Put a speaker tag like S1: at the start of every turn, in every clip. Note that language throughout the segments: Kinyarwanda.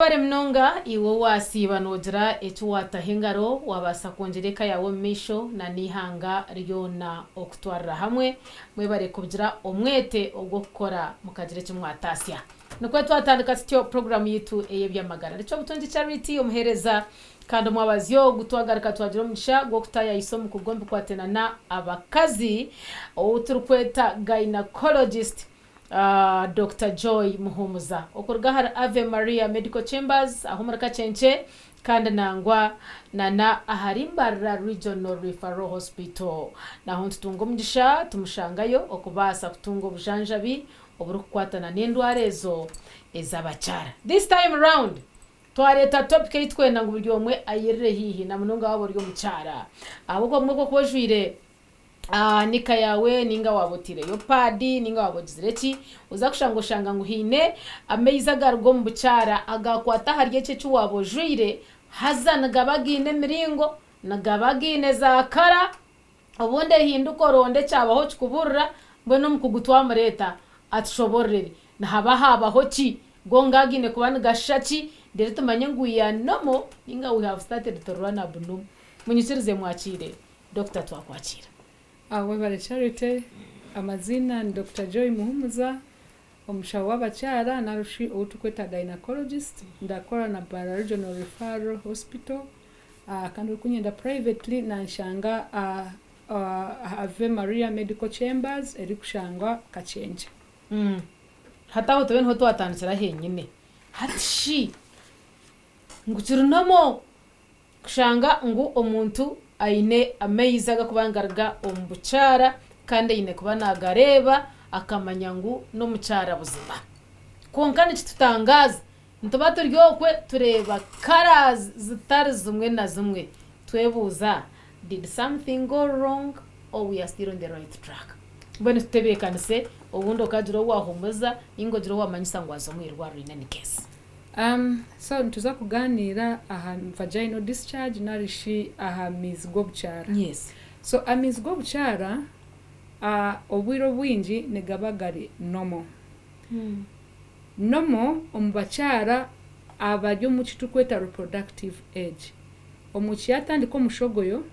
S1: Bare mnonga iwo wasiba nogira etuwata hengaro wabasa kongereka yawo misho na nihanga ryona okutwarira hamwe mwebare kugira omwete ogwo gukora mukagire kimwatasya nuko twatandika styo program yitu eyebyamagara richo butonji charity omuhereza kandi mwabazyo gutwagarika twagira omusha gwo kutaya isomo kugomba kwatena na abakazi oturukweta gynecologist Dr. Joy Muhumuza okurugahara Ave Maria Medical Chambers ahumuraka chenche kandi nangwa nana aharimbarira Regional Referral Hospital naho tutunga omugisha tumushangayo okubasa kutunga obujanjabi oburukwatana n'endwara ezo ezabachara. This time around twareta topic yitwenda ngo buryo omwe ayirire hihi na munonga wabo ryo muchara ahubwo mweko kojwire nika yawe ninga wabotire yo padi ninga wabogizireki uza kushanga ngo hine ameiza gargo mu bucara agakwata harye cece wabojwire hazana gabagine miringo na gabagine zakara obonde hinduko ronde cyabaho kikuburira mbwe no mukugutwa mureta atushoborere na habaho ki gongagine kubana gashaki ndere tumanye nguya nomo ninga we have started to run up no munyisirize mwakire Dr. twakwakira
S2: Webare Charity amazina ni Dr. Joy Muhumuza omushawo w'abachara narushi utukweta gynecologist ndakora na Bara Regional Referral Hospital kandi kunyenda privately na nshanga Ave Maria Medical Chambers eri kushangwa Kachenje
S1: hataho toben ho twatandikira henyine hatishi ngukirunamo kushanga ngo omuntu aine ameiza gakubangarga ombuchara kandi ine kuba nagareba akamanya ngo no muchara buzima konkane kitutangaza ntuba turyokwe tureba colors zitari zimwe na zimwe twebuza did something go wrong or we are still on the right track bone tutebekanise obundo kajiro wahumuza ingojiro wamanyisa ngwazo mwirwa rine case
S2: so ntuza kuganira aha vaginal discharge narishi aha mizgo buchara.
S1: Yes.
S2: So amizgo buchara obwiro bwingi negabagari nomo. Nomo omubachara abaryo mu kitukweta reproductive age. Omukyatandika omushogoyo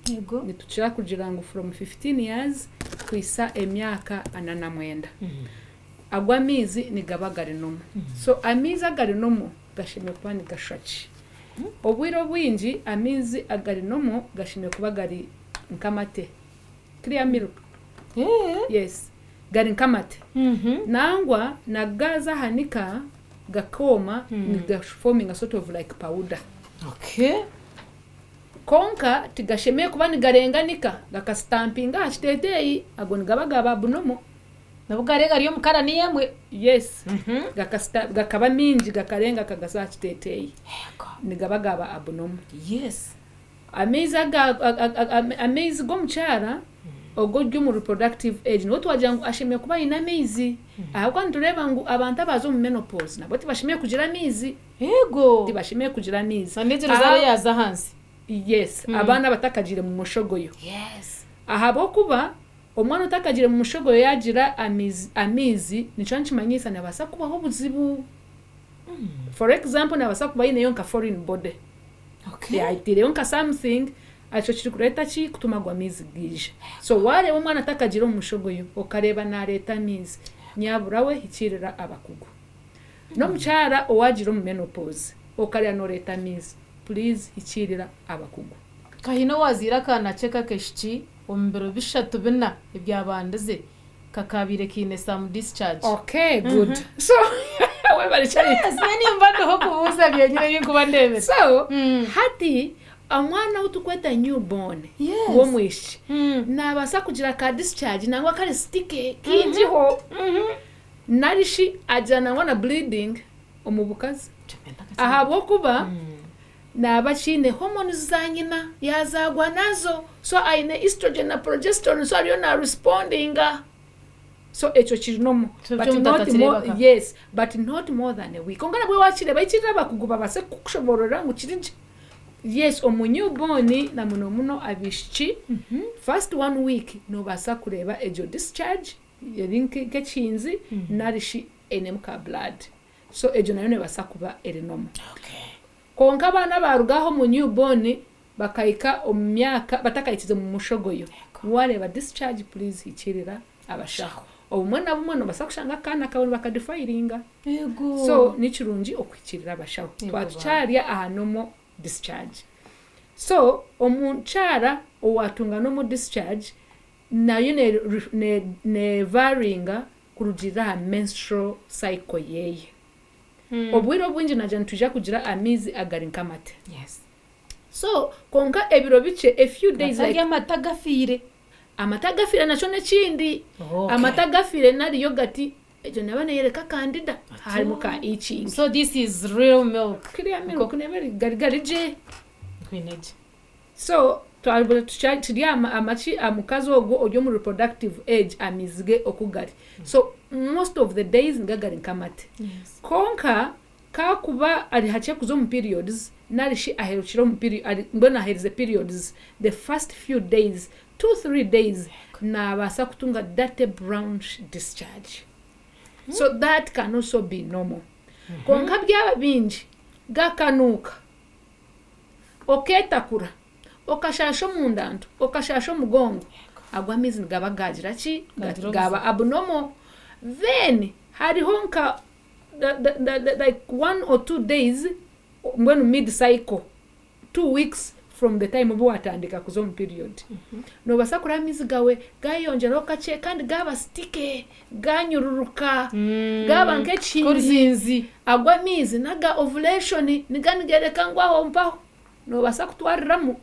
S2: nituchira kugira ngo from 15 years kwisa emyaka 89. Agwa mizi negabagari nomo. So amiza gari nomo gashime kuba ni gashaki obwiro bwingi amizi agari nomo gashime kuba gari nkamate clear milk yes gari nkamate nangwa nagaza hanika gakoma ni forming a sort of like powder.
S1: Okay.
S2: Konka tigashime kuba ni garenganika gakastampinga hashtetei agoni gabagaba bunomo
S1: nabugarega ryo mukara ni yemwe.
S2: Yes. Gakaba minji gakarenga kagasa kitetei ni gabagaba abunomo.
S1: Yes.
S2: Amezi go muchara ogojyo mu reproductive age no twajangu ashime kuba ina mezi ahubwo ndureba ngo abantu abazo mu menopause nabo tibashime kugira amezi
S1: yego
S2: tibashime kugira amezi
S1: sanejero zare yaza hansi.
S2: Yes. Abana batakagire mu mushogoyo.
S1: Yes.
S2: Ahabo kuba omwana utakagire mu mushogoyo yagira amizi nico nkimanyisa nabasa kubaho buzibu. For example nabasa kuba ine yonka foreign body.
S1: Okay.
S2: Yaitire yonka something acho kiri kureta ki kutuma gwa mizi gije. So wale omwana atakagire mu mushogoyo okareba na leta amizi nyaburawe hikirira abakugu. No muchara owagira mu menopause okarya no leta amizi please hikirira abakugu.
S1: Kahino wazira kana cheka keshiki ombero bishatu bina ibyabandaze kakabire kine some discharge.
S2: Okay, good. So webare Charity
S1: yani mbando ho kubuza byenyine y'inkuba ndebe.
S2: So hati amwana utukweta newborn wo mwishi nabasa kugira ka discharge nangwa kare stike kinjiho narishi ajana wana bleeding omubukazi ahabo kuba nabachine hormones zanyina yazagwa nazo so aine estrogen na progesterone so ariyo na responding so echo kirinomo but not more, yes but not more than a week ongana bwe wachire bayitira bakuguba base kushoborora ngo kirinje. Yes omunyuboni na muno abishiki first 1 week no basa kureba ejo discharge yerinke kechinzi narishi enemka blood so ejo nayo nebasa kuba eri normal. Konka abana barugaho mu newborn bakayika omyaka batakayikize mu mushogoyo wareba discharge please hikirira abashaho obumwana bumwe no basakushanga kana kawe bakadefiringa so nikirungi okwikirira abashaho twatucharya aha normal discharge. So omunchara owatunga normal discharge nayo ne varyinga kurujira menstrual cycle yeye. Obwiro bwinji naje ntujja kugira amizi agari nkamate. So konka ebiro bice a few days like
S1: amatagafire
S2: nacho nekindi amatagafire nari yogati ejo nabane yereka candida harimo ka itching.
S1: So this is real milk.
S2: Kiriya milk never garigari je
S1: kwineje.
S2: So twalibona tuchya amachi amukazi ogwo mu reproductive age amizige okugari. So most of the days ngagari nkamate. Konka kakuba ari hache kuzo mu periods narishi aherukiro mu period mbona herize periods the first few days 2-3 days na basa kutunga that brownish discharge. So that can also be normal. Konka byaba binji gakanuka oketakura okashasho mundanto okashasho mugongo agwamizi ngabagagira ki gaba abnormal. Then hariho nka like 1 or 2 days when mid cycle 2 weeks from the time obo atandika kuzo mu period no basakura mizi gawe gayonjera okache kandi gaba stike ganyururuka gaba nk'ekinzi agwa mizi naga ovulation niganigereka ngwaho mpaho no basakutwariramu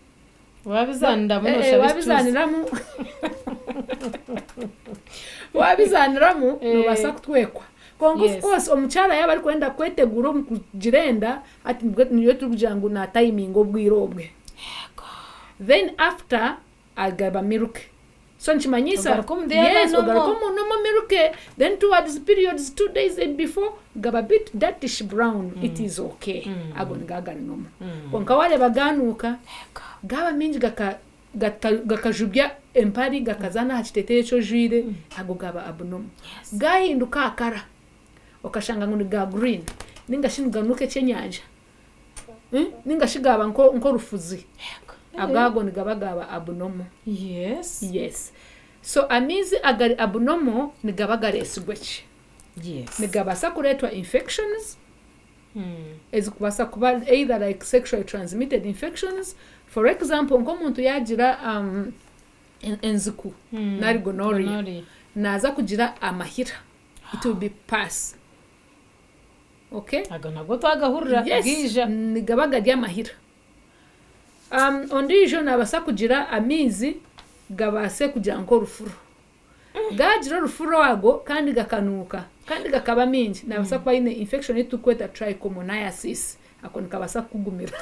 S1: wabizaniramu
S2: no basakutwekwa. Of course omuchara yaba ari kwenda kwetegura mu kugirenda ati niyo tukujangu na timing obwirobwe. Then after agaba milk. So nchimanyisa yes ogarako no milk then towards periods 2 days before gaba bit darkish brown it is okay agon gaga normal. Konka wale baganuka gaba minji gakajubya empari gakazana hakiteteye cyo jire ago gaba abnormal. Gahinduka akara okashanga nguni ga green ningashinga nuke cyenyanja ningashigaba nko rufuzi agago nigabagaba abnormal. Yes so amizi agari abnormal nigabagara esgwechi nigabasa kuretwa infections ezikubasa kuba either like sexually transmitted infections. For example nkomuntu yagira enziku nari gonorrhea naza kugira amahira it will be pass. Okay
S1: agana go twagahurira gija
S2: nigabaga ry'amahira. Ondijo nabasa kugira amizi gabase kugira nko rufuro gagira rufuro wago kandi gakanuka kandi gakaba minji nabasa kuba ine infection itukweta trichomoniasis akoni kabasa kugumira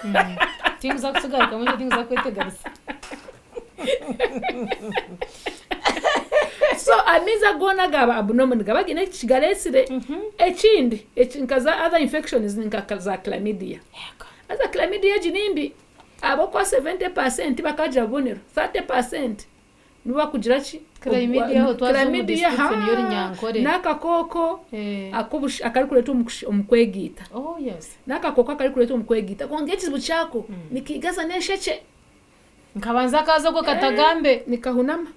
S1: things akugaruka mu things akwetegarisa.
S2: So amiza gona gaba abnormal gaba gine kigaresire ekindi ekinkaza other infections nkakaza chlamydia. Aza chlamydia jinimbi abo kwa 70% bakaja bonero 30% nuba kugira ki
S1: chlamydia ho twazo description yori nyankore
S2: nakakoko akubush akari kuleta umukwegita. Nakakoko akari kuleta umukwegita kongekizibu cyako nikigaza nesheke
S1: nkabanza kaza ko katagambe
S2: nikahunama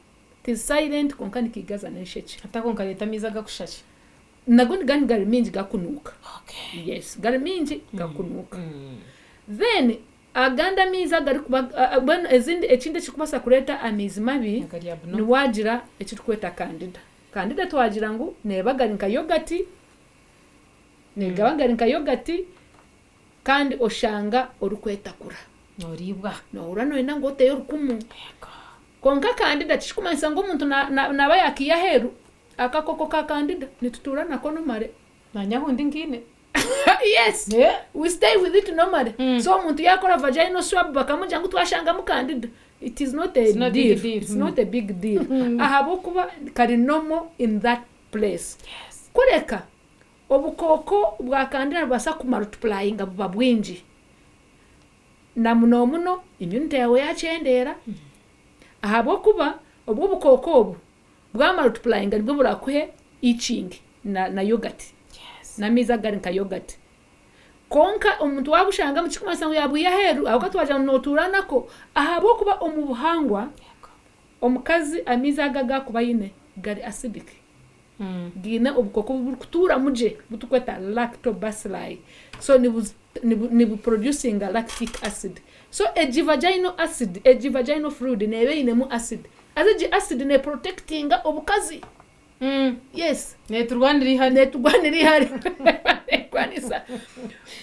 S2: tis silent konka nikigaza nesheke
S1: atakonka leta miza gakushashe
S2: nagoni gani minji gakunuka. Yes minji gakunuka. Then aganda miza gari kuba bano ezindi ekinde kikubasa kureta amizi mabi ni wagira ekitukweta candida twagira ngo nebagari nka yogurt negabagari nka yogurt kandi oshanga orukwetakura
S1: noribwa
S2: norano enda ngo teyo rukumu konka candida kishikumanisa ngo umuntu naba yakiya heru akakoko ka candida nitutura nakono mare
S1: nanyahundi ngine.
S2: Yes we stay with it normally. So umuntu yakora vaginal swab bakamuja ngo twashanga mu candida it is not a deal. It's not a big deal. Ahabo kuba kari normal in that place. Kureka obukoko bwa candida basa ku multiplying buba bwinji na muno immunity yawe yachendera ahabo kuba obwo bukoko obu bwa multiplying bwo burakuhe itching na yogurt. na miza gari nka yogurt konka omuntu wabushanga mu kikuma sango yabuye heru aho katwaje noturanako ahabo kuba omubuhangwa omukazi amiza gaga kuba yine gari acidic gine obukoko bukutura muje butukweta lactobacilli so ni producing lactic acid so vaginal fluid nebe ine mu acid azi acid ne protecting obukazi yes
S1: neturwaniri
S2: hari kwanisa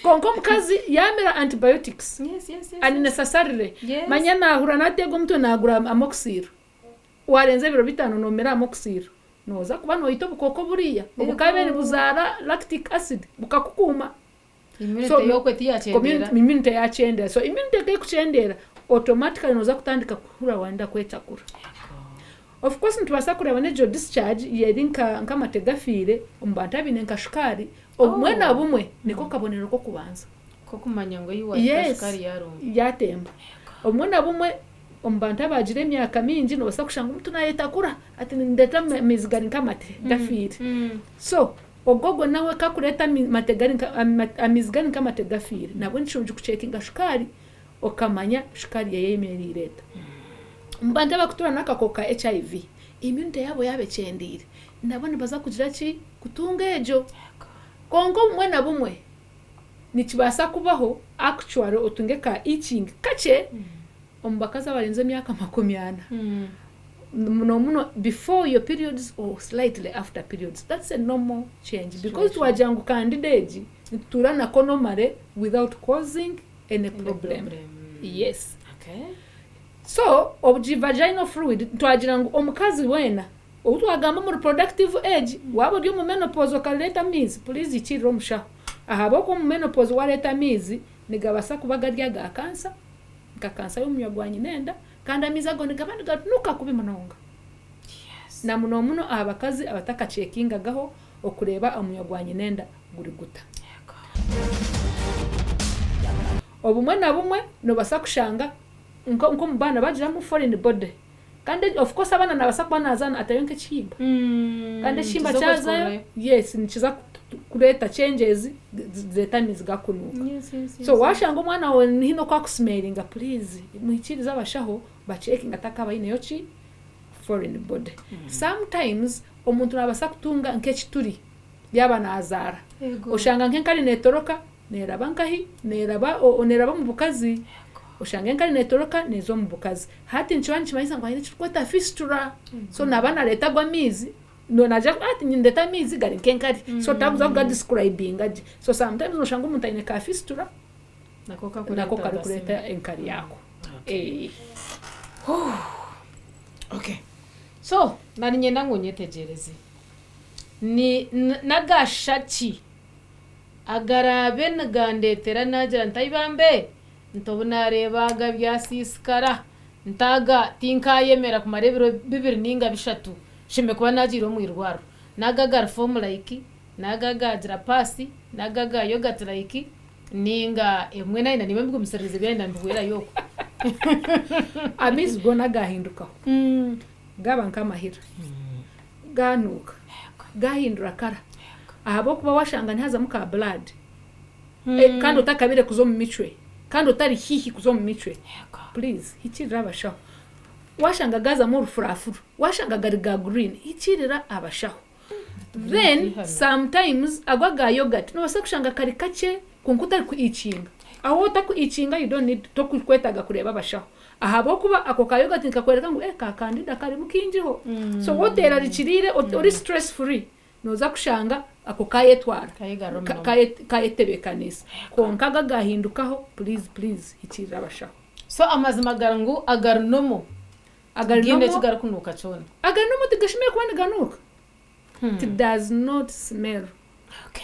S2: konko mukazi yamera antibiotics
S1: yes
S2: unnecessarily manya nahura natego mtu nagura amoxil warenze biro bitano nomera amoxil noza kuba noyito bukoko buriya ubukabere buzara lactic acid bukakukuma immunity yachendera so immunity ke kuchendera automatically noza kutandika kuhura wanda kwetakura of course ntubasa kureba nejo discharge yerinka nkamategafire umbantu abine nkashukari omwena bumwe niko kabonero ko kubanza
S1: ko kumanya ngo yiwa shukari yarumba
S2: yatemba omwena bumwe ombantu abagire emyaka mingi nobasa kushanga omuntu nayetakura ati ndeta mizigari nkamate gafire so ogogo nawe kakureta mategari amizigari nkamate gafire nabwo nshunje kucekinga shukari okamanya shukari yeyemerireta mbanda bakutura nakakoka HIV immunity yabo yabecendire nabone baza kugira ki kutunga ejo kongo mwana bumwe nikibasa kubaho actually otungeka itching kache ombakaza barenze myaka 100 muno before your periods or slightly after periods that's a normal change because wajangu candidate turana konomare without causing any problem. Yes,
S1: okay.
S2: So vaginal fluid twagira ngo omukazi wena utwagamba mu reproductive age wabo dio mu menopause okaleta mizi please ikiro musha ahabo ko mu menopause waleta mizi nigabasa kubagarya ga kansa yo muyagwanye nenda kandi amiza go nigabandi gatunuka kubimunonga.
S1: Yes.
S2: Na muno abakazi abataka checkinga gaho okureba amuyagwanye nenda guri guta. Obumwe na bumwe no basa kushanga nko mbana bagira mu foreign body kandi of course abana nabasa kuba nazana atayonke chimba kandi chimba chaza yes nikiza kureta changes zetamizi gakunuka.
S1: Yes.
S2: So washanga umwana we hino kwa kusmailinga please muhikiriza abashaho ba checking ataka bayine yochi foreign body. Sometimes omuntu nabasa kutunga nk'ekituri yaba nazara oshanga nkenkali netoroka neraba nkahi neraba mu bukazi oshanga nkali netoroka nezo mu bukazi hati nchwani chimayisa ngo hayine chikweta fistula. So nabana leta gwa mizi no naja ati ndeta mizi gari nkenkali so tabuza ga describing aje so sometimes oshanga umuntu ayine ka fistula nako kalkuleta enkali yako.
S1: Okay. So nari nyenda ngo nyetegereze ni nagashaki agarabe nagandetera nagira ntayibambe ntobona rebaga byasiskara ntaga tinkayemera ku marebero bibiri ninga bishatu shime kuba nagira mu irwaro nagaga formula iki nagaga drapasi nagaga yogurt like ninga emwe naina nibe mbigumiserize byenda ndwera yoko
S2: amizi go nagahinduka gaba nkamahira ganuka gahindura kara ahabo kuba washanga ntihaza muka blood kandi utakabire kuzo mu micwe kandi utari hihi kuzo mu micwe please hikirira abashaho washanga gaza mu rufurafuru washanga gariga green hikirira abashaho then sometimes agwaga yogurt no basa kushanga kari kace kunkutari ku ichinga aho taku ichinga you don't need to kwetaga kureba abashaho ahabo kuba ako ka yogurt nikakwereka ngo ka kandida kari mukinjiho so wotera rikirire uri stress free noza kushanga ako kayetwara kayetebekanisa konkaga gahindukaho please hikirira abashaho.
S1: So amazima garangu agarnomo gine kigara kunuka cyone
S2: agarnomo tigashimiye kubana ganuka it does not smell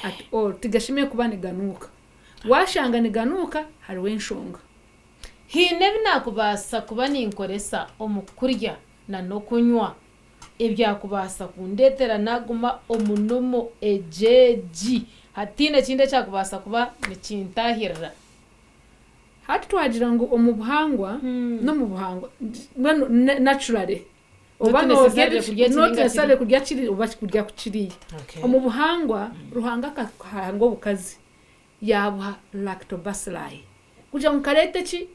S2: at all tigashimiye kubana ganuka washanga ni ganuka hari wenshonga
S1: hine binakubasa kuba ninkoresa omukurya na no kunywa ebyakubasa kundetera naguma omunomo ejeji hatine kinde cyakubasa kuba nikintahirira
S2: hati twagira ngo omubuhangwa no mubuhangwa naturally oba
S1: Not
S2: no
S1: necessarily kurya
S2: not
S1: kiringa
S2: necessarily kurya kiri uba kurya kukiriye
S1: Okay.
S2: mu buhangwa ruhanga kahanga obukazi yabuha lactobacilli kugira ngo karete ki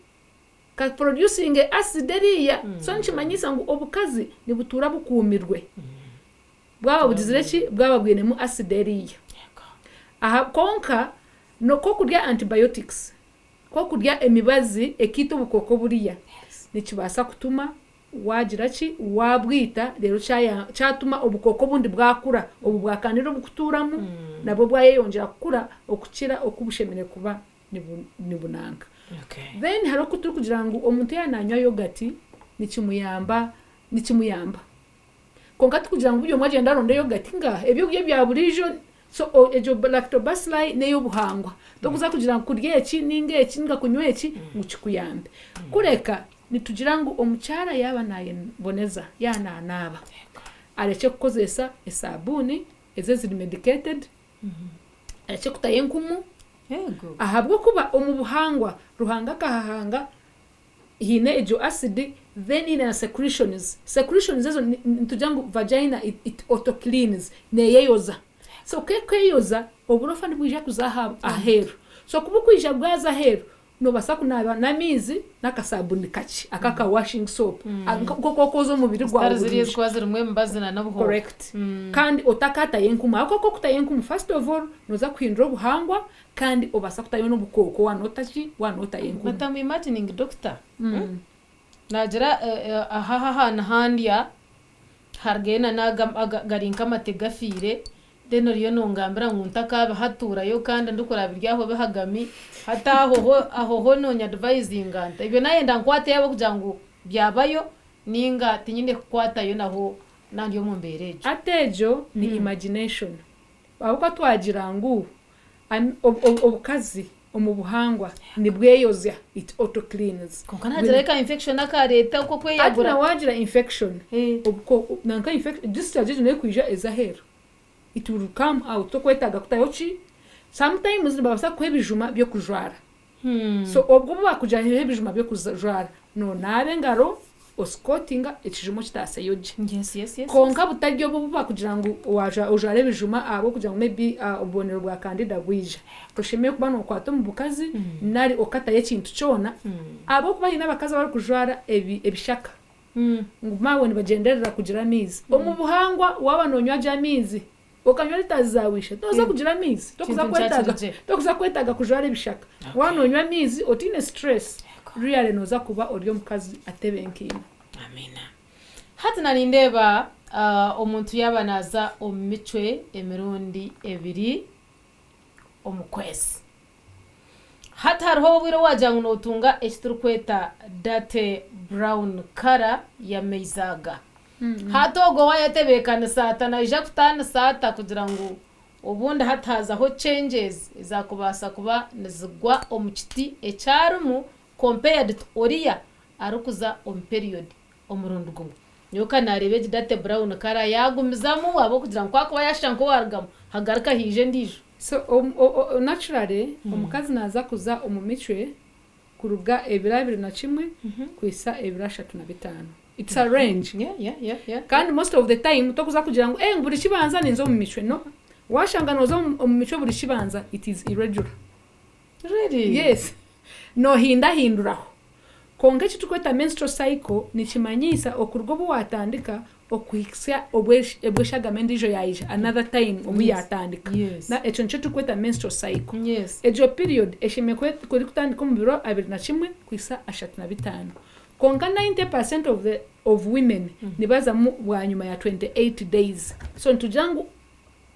S2: ka producing acid eriya so nkimanyisa ngo obukazi nibutura bukumirwe bwaba bugizire ki bwaba bwenemu acid eriya aha konka no ko kurya antibiotics ko kurya emibazi ekito bukoko buriya nikibasa kutuma wagira ki wabwita rero cyatuma obukoko bundi bwakura obu bwakanira bukuturamu nabo bwayeyongera kukura okukira okubushemere kuba nibunanga.
S1: Okay.
S2: Then haro kuturu kugira ngo omuntu yananywa yogurt nikimuyamba konka tukugira ngo byo mwagenda ronde yogurt nga ebyo bya burijo so ejo lactobacilli neyo buhangwa dokuza kugira ngo kurye eki ninge eki nga kunywa eki ngukikuyambe kureka nitugira ngo omukyara yaba naye boneza yana naba areke kukozesa esabuni ezeziri medicated areke kutayenkumu
S1: Yego.
S2: ahabwo kuba omubuhangwa ruhanga kahanga hine ejo acid then in secretions ezo nitugira ngo vagina it auto cleans neyeyoza so keyoza oburofa nibwija kuzaha aheru so kubukwija bwaza aheru no basa kunaba namizi nakasabuni kachi akaka washing soap kokozo mubiri gwa
S1: Tarziriye kwaza rumwe mbazina nabuho.
S2: correct kandi otakata yenkuma akoko kutayenkuma first of all noza kwindro buhangwa kandi obasa kutayona bukoko wanota yenkuma.
S1: But I'm imagining doctor. Najira ahaha nahandia hargena garinka mategafire deno riyo nongambira nguntaka hatura yo kandi ndukora biryaho behagami hata aho no advising anta ibyo naye ndankwate yabo kugira ngo byabayo ninga tinyinde kwata yo naho nandi yo mumbereje
S2: atejo ni imagination aho twagira ngo obukazi omubuhangwa nibweyozya it auto cleans
S1: konka nagira infection akareta uko kweyagura
S2: ati wagira infection ubwo nanka infection discharge ne kwija ezahero it will come out to kwetaga kutayochi sometimes babasa kwebijuma byo kujwara so ubwo bakuja hebijuma byo kujwara no nabe ngaro oskotinga ekijumo kitase yoje
S1: yes
S2: konka butaryo bo bakugira ngo waja ujare bijuma abo kugira ngo maybe obonero bwa candida bwija ushemeye kuba no kwato mu bukazi nari okata yekintu cyona abo kuba hina bakaza bari kujwara ebishaka ngumawe ni bagenderera kugira mizi mu buhangwa wabanonywa jamizi okanywa litazawisha toza kugira mizi tokuza kwetaga kujwara ebishaka wanonywa mizi otine stress really noza kuba oryo mukazi atebenkina.
S1: Amina. Hati narindeba omuntu yabanaza omicwe emirundi ebiri omukwezi. Hati hariho bwiro wajangu notunga ekiturukweta date brown color ya meizaga. Hatogo wayatebekana sata na ija kutana sata kugira ngo ubundi hatazaho changes izakubasa kuba nizigwa omukiti echarumu compared to oria arukuza on period omurundi gumwe nyoka narebe date brown kara yagumizamu abo kugira ngo kwakuba yashanko wargamo hagaruka hije ndijo
S2: so naturally omukazi naza kuza omumicwe kuruga ebirabiri na kimwe kwisa ebirashatu na bitano it's a range
S1: yeah
S2: kandi most of the time tokuza kugira ngo buri kibanza ninzo mumicwe no washanga nozo omumicwe buri kibanza it is irregular
S1: really
S2: yes no hinduraho konge kitukweta menstrual cycle nikimanyisa okurgo bo watandika okuhikisa obweshagamente ijo yaija another time obu yatandika na echo nche tukweta menstrual cycle ejo period eshime kuri kutandika mu biro 21 kwisa 35 konga 90% of women nibaza mu bwanyuma ya 28 days so ntujangu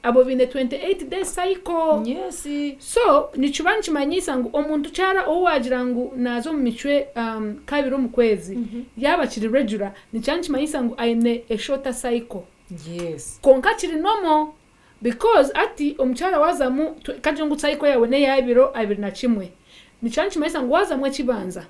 S2: abo bine 28 days cycle so nichubani chimanyisa ngo omuntu cyara owagira ngo nazo mu micwe kabiro mu kwezi yaba kiri regular nichani chimanyisa ngo aine a shorter cycle konka kiri normal because ati omucyara waza mu kajongo cycle yawe ne yabiro 21 nichani chimanyisa ngo waza mu kibanza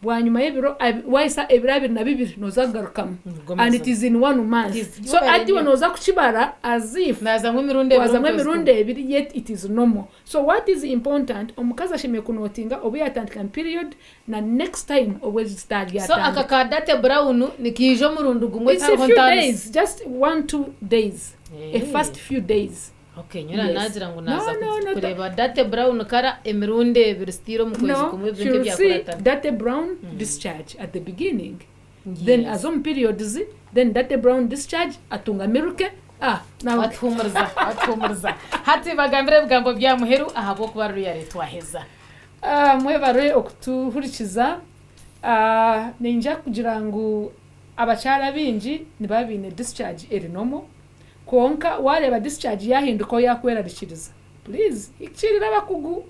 S2: bwanyuma y'ebiro waisa ebiro 22 noza kugarukamo and it is in 1 month so ati wanoza kuchibara as if
S1: nazamwe mirundi
S2: ebiri yet it is normal. So what is important omukazi ashime kunotinga obu yatandika period na next time always start
S1: so akaka date brown nikijo murundu gumwe
S2: ta days, just 1-2 days a first few days.
S1: Okay, nyina nagira ngo naza kureba date brown kara emirundi ebiri stiro mu kwezi kumwe byo byakurata
S2: date brown discharge at the beginning then azom periods then date brown discharge atunga miruke
S1: na atumurza hati bagambire bwambo bya muheru ahabo kuba ruyare twaheza
S2: mwebare okutuhurikiza ninja kugira ngo abacyara bingi nibabine discharge eri nomo konka wareba discharge yahinduka yakwerarikiriza please ikirira bakugu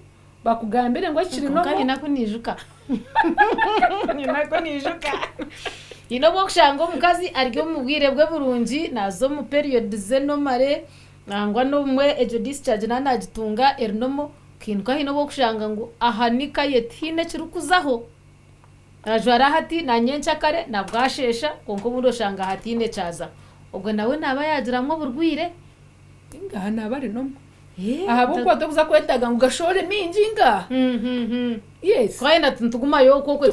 S2: bakugambire ngo kiri nomo
S1: kandi nako nijuka inobo kushango mukazi aryo mubwire bwe burungi nazo mu period ze no mare nangwa no mwe ejo discharge nanagitunga erinomo kintu hinobo kushanga ngo ahanika yetine kirukuzaho ajwara hati na nyencha kare na bwashesha konko bundo shanga hatine caza ubwo nawe naba yagiramwe burwire
S2: inga nabari nomo ahabo kwa tokuza kwetaga ngo gashore minjinga yes
S1: kwaenda tugumayo koko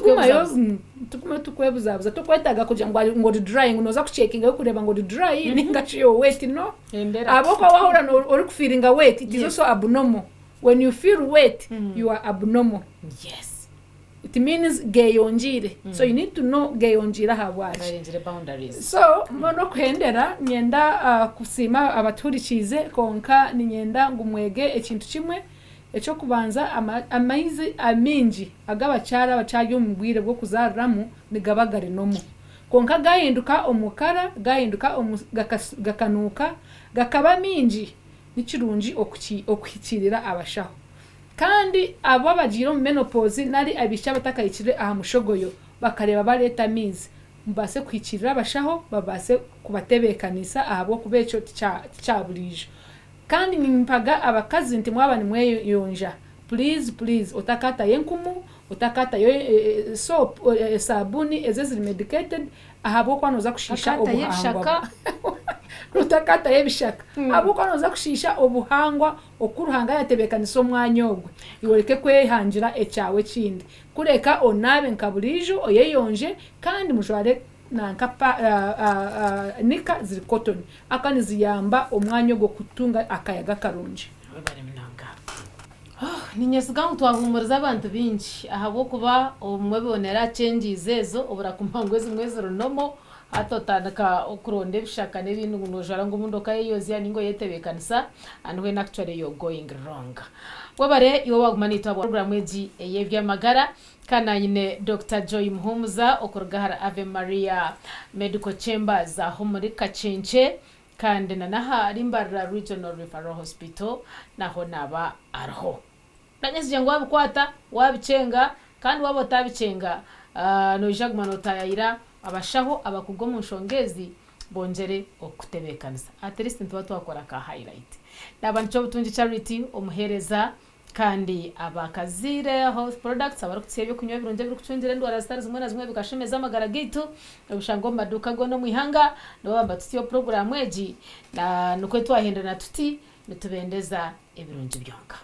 S2: tukuma tukwebuzabuza tokwetaga kuja ngo dry ngo noza kucheckinga yo kureba ngo dry ninga chiyo weight no abo kwa wahora ori kufiringa weight it is also abnormal. When you feel weight you are abnormal.
S1: Yes,
S2: it means gayonjire. So you need to know gayonjira habwaje
S1: gayonjire boundaries.
S2: So mono kuhendera nyenda kusima abaturikize konka ninyenda ngumwege ekintu kimwe echo kubanza amaizi aminji agabacyara bacyari umubwire bwo kuzariramu nigabagare nomo konka gahinduka omukara gahinduka gakanuka gakaba minji nikirungi okuhikirira abashaho kandi abo bagira mu menopause nari abisha batakayikire aha mushogoyo bakareba bareta mizi mbase kwikirira abashaho babase kubatebekanisa ahabo kubecho cyaburije kandi nimpaga abakazi nti mwabani mweyonja please utakata yenkumu utakata yo soap sabuni ezeziri medicated ahabo kwanoza kushisha obuhangwa utakata yebishaka abo kwanoza kushisha obuhangwa okuruhanga yatebekanisa omwanyogwe iworeke kwehangira echawe kindi kureka onabe nkaburijo oyeyonje kandi mujware nankapa nika ziri cotton akani ziyamba omwanya go kutunga akayaga karunji
S1: bari minanga ninyesiga twahumuriza abantu bingi ahabo kuba omwe bonera changes ezo obura kumpango zimwe zironomo atotandika okuronde bishaka n'ibintu nojara ngo mundoka yeyozi ningo yetebekanisa and when actually you're going wrong. Wabare iwo wagumanita program eji yebyamagara kana nyine Dr. Joy Muhumuza okurugahara Ave Maria Medical Chambers aho muri Kachenche kandi naha Rimbarra Regional Referral Hospital naho naba arho nanyesije ngo wabikwata wabicenga kandi wabo tabicenga no jagmanota yayira abashaho abakugo mu nshongezi bongere okutebekanisa at least ntwa twakora ka highlight nabantu cyo butunji charity omuhereza kandi abakazire health products abarukutsebye kunywa birunje biri kucungire ndwara zitari zimwe na zimwe bikashemeza amagara gitu ubushango maduka go no mwihanga no bamba tutyo program eji na nukwe twahenda na tuti nitubendeza ebirunje byonka.